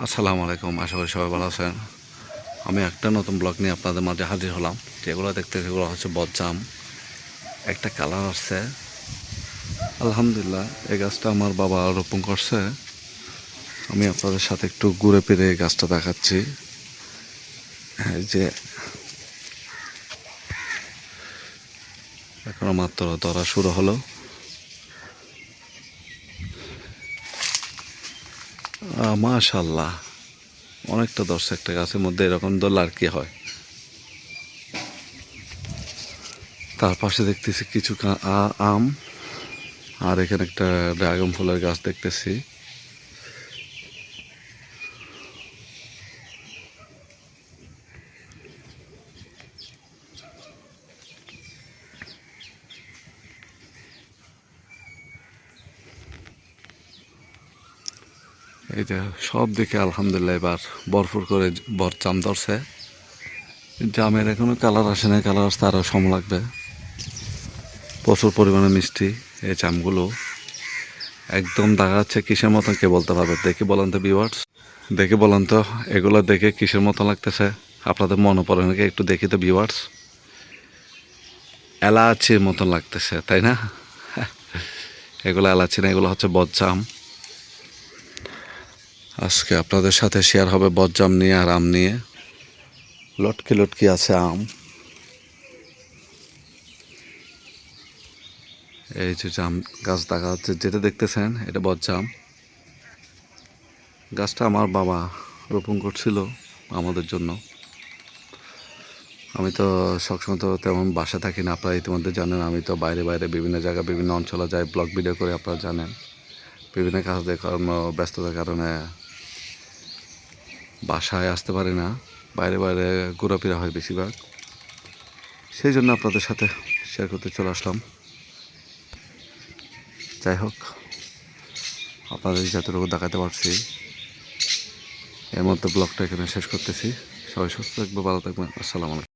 আসসালামু আলাইকুম, আশা করি সবাই ভালো আছেন। আমি একটা নতুন ব্লগ নিয়ে আপনাদের মাঝে হাজির হলাম। যেগুলো দেখতে সেগুলো হচ্ছে বজ্জাম, একটা কালার আসছে। আলহামদুলিল্লাহ, এই গাছটা আমার বাবা রোপণ করছে। আমি আপনাদের সাথে একটু ঘুরে ফিরে এই গাছটা দেখাচ্ছি। এই যে এখনো মাত্র ধরা শুরু হলো। মাশাল্লাহ, অনেকটা ধরছে। একটা গাছের মধ্যে এরকম ধরলে আর কি হয়। তার পাশে দেখতেছি কিছু আম, আর এখানে একটা ড্রাগন ফলের গাছ দেখতেছি। এই যে সব দিকে আলহামদুলিল্লাহ এবার ভরপুর করে জাম ধরছে। জামের এখনো কালার আসে না, কালার আসতে আরও সময় লাগবে। প্রচুর পরিমাণে মিষ্টি এই জামগুলো। একদম দেখা যাচ্ছে কিসের মতন, কে বলতে পারবে? দেখে বলেন তো ভিউয়ার্স, দেখে বলেন তো এগুলো দেখে কিসের মতন লাগতেছে? আপনাদের মনে পড়ে নাকি? একটু দেখি তো ভিউয়ার্স। এলাচির মতন লাগতেছে, তাই না? এগুলো এলাচি না, এগুলো হচ্ছে বজ্জাম। আজকে আপনাদের সাথে শেয়ার হবে বজ্জাম নিয়ে আর আম নিয়ে। লটকি লটকি আছে আম। এই যে জাম গাছ দেখা যাচ্ছে, যেটা দেখতেছেন এটা বজ্জাম। গাছটা আমার বাবা রোপণ করছিল আমাদের জন্য। আমি তো সবসময় তো তেমন বাসা থাকি না, আপনারা ইতিমধ্যে জানেন। আমি তো বাইরে বাইরে বিভিন্ন জায়গা, বিভিন্ন অঞ্চলে যাই, ব্লগ ভিডিও করে, আপনারা জানেন। বিভিন্ন কাজে কর্ম ব্যস্ততার কারণে বাসায় আসতে পারি না, বাইরে বাইরে ঘোরাফেরা হয় বেশিরভাগ। সেই জন্য আপনাদের সাথে শেয়ার করতে চলে আসলাম। যাই হোক, আপনাদের যতটুকু দেখাতে পারছি, এর মধ্যে ব্লগটা এখানে শেষ করতেছি। সবাই সুস্থ থাকবে, ভালো থাকবেন। আসসালামু আলাইকুম।